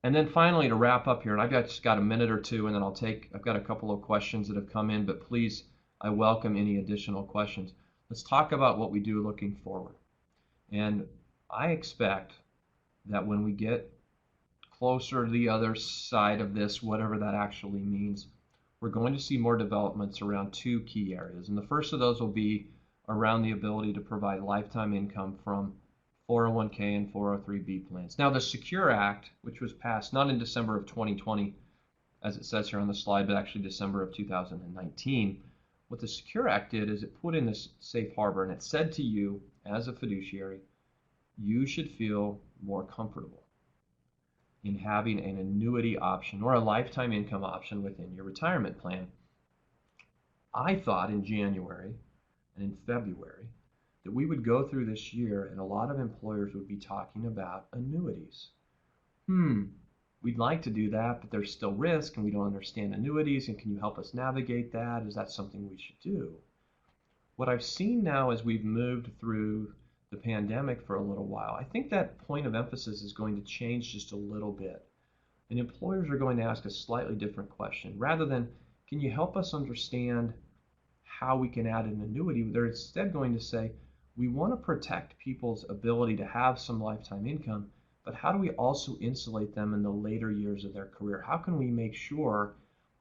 And then finally, to wrap up here, and I've just got a minute or two, and then I've got a couple of questions that have come in, but please, I welcome any additional questions. Let's talk about what we do looking forward. And I expect that when we get closer to the other side of this, whatever that actually means, we're going to see more developments around two key areas. And the first of those will be around the ability to provide lifetime income from 401k and 403b plans. Now, the Secure Act, which was passed not in December of 2020, as it says here on the slide, but actually December of 2019, What the Secure Act did is it put in this safe harbor, and it said to you as a fiduciary, you should feel more comfortable in having an annuity option or a lifetime income option within your retirement plan. I thought in January and in February that we would go through this year and a lot of employers would be talking about annuities. We'd like to do that, but there's still risk and we don't understand annuities, and can you help us navigate that? Is that something we should do? What I've seen now as we've moved through the pandemic for a little while, I think that point of emphasis is going to change just a little bit. And employers are going to ask a slightly different question. Rather than, can you help us understand how we can add an annuity? They're instead going to say, we want to protect people's ability to have some lifetime income, but how do we also insulate them in the later years of their career? How can we make sure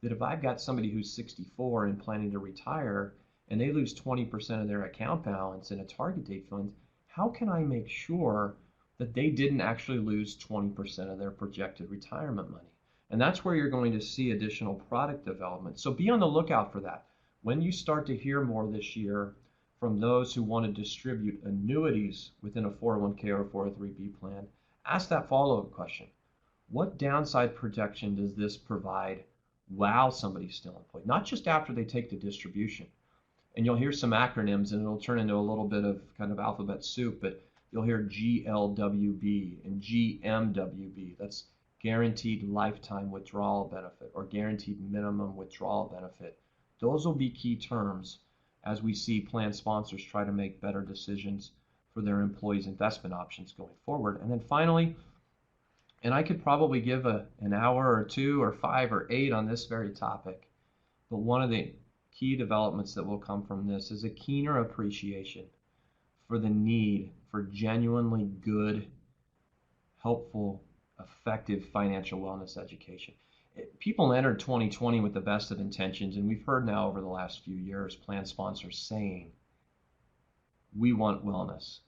that if I've got somebody who's 64 and planning to retire and they lose 20% of their account balance in a target date fund, how can I make sure that they didn't actually lose 20% of their projected retirement money? And that's where you're going to see additional product development. So be on the lookout for that. When you start to hear more this year from those who want to distribute annuities within a 401k or 403b plan, ask that follow-up question. What downside protection does this provide while somebody's still employed? Not just after they take the distribution. And you'll hear some acronyms and it'll turn into a little bit of kind of alphabet soup, but you'll hear GLWB and GMWB. That's guaranteed lifetime withdrawal benefit or guaranteed minimum withdrawal benefit. Those will be key terms as we see plan sponsors try to make better decisions for their employees' investment options going forward. And then finally, and I could probably give an hour or two or 5 or 8 on this very topic, but one of the key developments that will come from this is a keener appreciation for the need for genuinely good, helpful, effective financial wellness education. People entered 2020 with the best of intentions, and we've heard now over the last few years plan sponsors saying, we want wellness.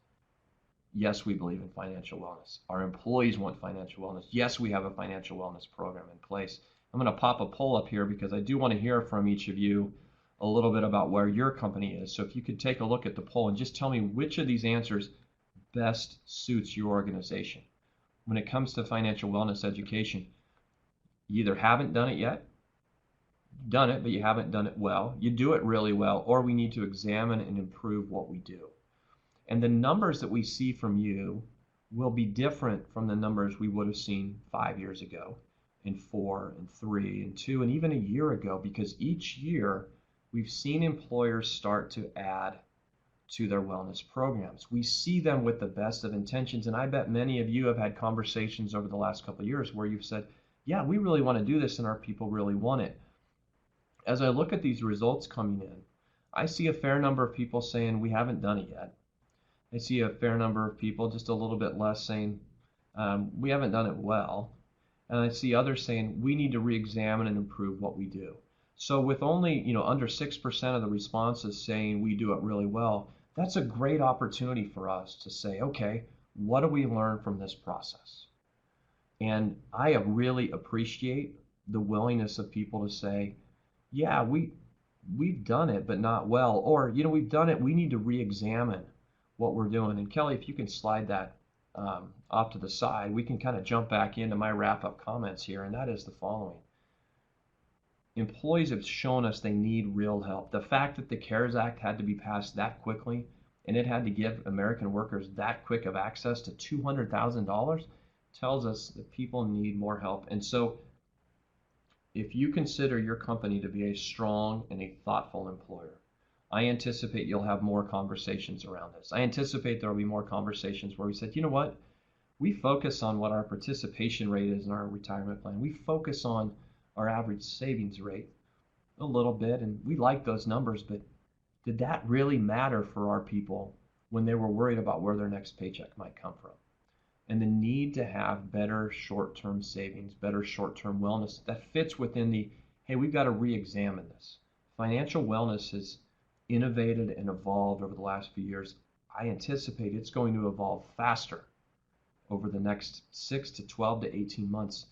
Yes, we believe in financial wellness. Our employees want financial wellness. Yes, we have a financial wellness program in place. I'm going to pop a poll up here because I do want to hear from each of you a little bit about where your company is. So if you could take a look at the poll and just tell me which of these answers best suits your organization. When it comes to financial wellness education, you either haven't done it yet, done it, but you haven't done it well, you do it really well, or we need to examine and improve what we do. And the numbers that we see from you will be different from the numbers we would have seen 5 years ago, and 4, and 3, and 2, and even a year ago, because each year we've seen employers start to add to their wellness programs. We see them with the best of intentions, and I bet many of you have had conversations over the last couple of years where you've said, yeah, we really want to do this and our people really want it. As I look at these results coming in, I see a fair number of people saying we haven't done it yet. I see a fair number of people, just a little bit less, saying we haven't done it well. And I see others saying we need to re-examine and improve what we do. So with only under 6% of the responses saying we do it really well, that's a great opportunity for us to say, okay, what do we learn from this process? And I really appreciate the willingness of people to say, yeah, we've done it, but not well. Or, we've done it, we need to re-examine what we're doing. And Kelly, if you can slide that off to the side, we can kind of jump back into my wrap-up comments here, and that is the following. Employees have shown us they need real help. The fact that the CARES Act had to be passed that quickly, and it had to give American workers that quick of access to $200,000 tells us that people need more help. And so if you consider your company to be a strong and a thoughtful employer, I anticipate you'll have more conversations around this. I anticipate there will be more conversations where we said, you know what? We focus on what our participation rate is in our retirement plan. We focus on our average savings rate a little bit, and we like those numbers, but did that really matter for our people when they were worried about where their next paycheck might come from? And the need to have better short-term savings, better short-term wellness that fits within the, hey, we've got to re-examine this. Financial wellness has innovated and evolved over the last few years. I anticipate it's going to evolve faster over the next 6 to 12 to 18 months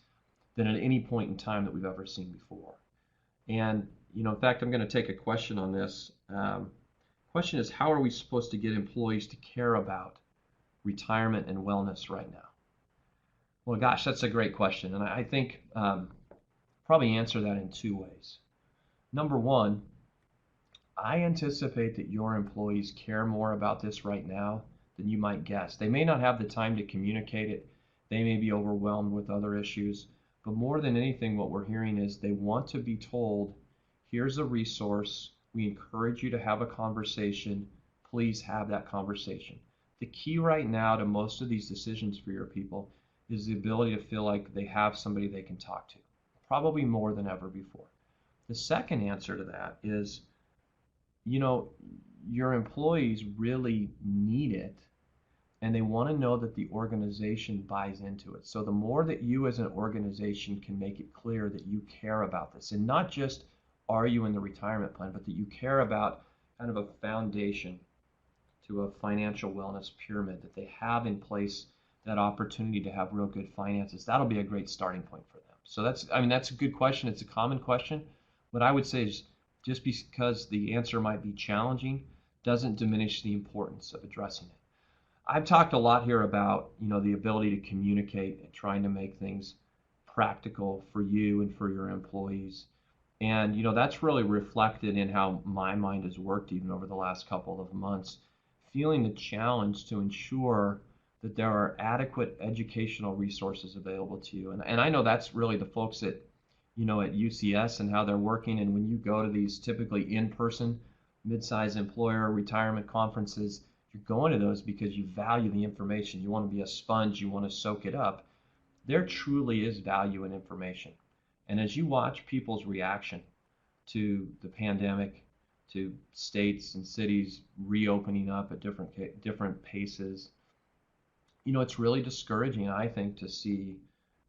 than at any point in time that we've ever seen before. And In fact, I'm going to take a question on this. Question is, how are we supposed to get employees to care about retirement and wellness right now? Well, gosh, that's a great question, and I think probably answer that in two ways. Number one, I anticipate that your employees care more about this right now than you might guess. They may not have the time to communicate it. They may be overwhelmed with other issues. But more than anything, what we're hearing is they want to be told, here's a resource. We encourage you to have a conversation. Please have that conversation. The key right now to most of these decisions for your people is the ability to feel like they have somebody they can talk to, probably more than ever before. The second answer to that is, your employees really need it, and they want to know that the organization buys into it. So the more that you as an organization can make it clear that you care about this, and not just are you in the retirement plan, but that you care about kind of a foundation to a financial wellness pyramid, that they have in place that opportunity to have real good finances, that'll be a great starting point for them. So that's a good question. It's a common question. What I would say is, just because the answer might be challenging doesn't diminish the importance of addressing it. I've talked a lot here about, the ability to communicate and trying to make things practical for you and for your employees. And, that's really reflected in how my mind has worked even over the last couple of months, feeling the challenge to ensure that there are adequate educational resources available to you. And I know that's really the folks at UCS and how they're working. And when you go to these typically in-person mid-size employer retirement conferences, you're going to those because you value the information. You want to be a sponge. You want to soak it up. There truly is value in information. And as you watch people's reaction to the pandemic, to states and cities reopening up at different paces, it's really discouraging, I think, to see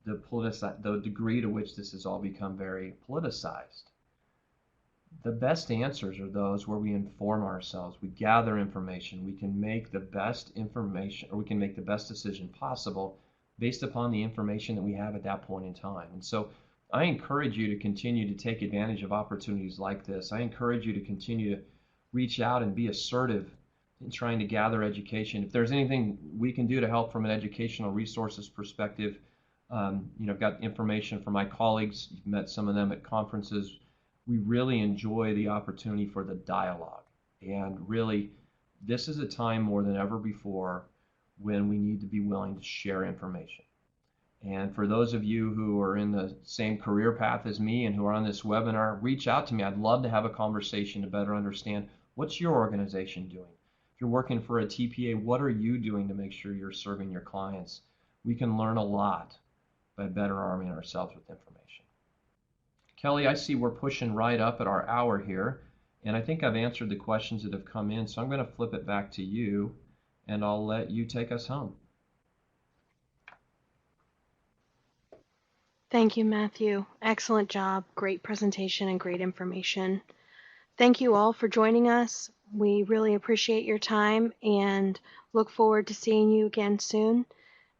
the degree to which this has all become very politicized. The best answers are those where we inform ourselves, we gather information, we can make the best information, or we can make the best decision possible based upon the information that we have at that point in time. And so I encourage you to continue to take advantage of opportunities like this. I encourage you to continue to reach out and be assertive in trying to gather education. If there's anything we can do to help from an educational resources perspective, I've got information from my colleagues. You've met some of them at conferences. We really enjoy the opportunity for the dialogue. And really, this is a time more than ever before when we need to be willing to share information. And for those of you who are in the same career path as me and who are on this webinar, reach out to me. I'd love to have a conversation to better understand what's your organization doing. If you're working for a TPA, what are you doing to make sure you're serving your clients? We can learn a lot by better arming ourselves with information. Kelly, I see we're pushing right up at our hour here, and I think I've answered the questions that have come in, so I'm going to flip it back to you, and I'll let you take us home. Thank you, Matthew. Excellent job. Great presentation and great information. Thank you all for joining us. We really appreciate your time and look forward to seeing you again soon.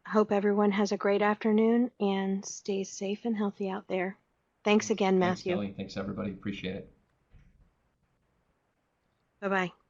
I hope everyone has a great afternoon and stays safe and healthy out there. Thanks again, Matthew. Thanks, Kelly. Thanks, everybody. Appreciate it. Bye-bye.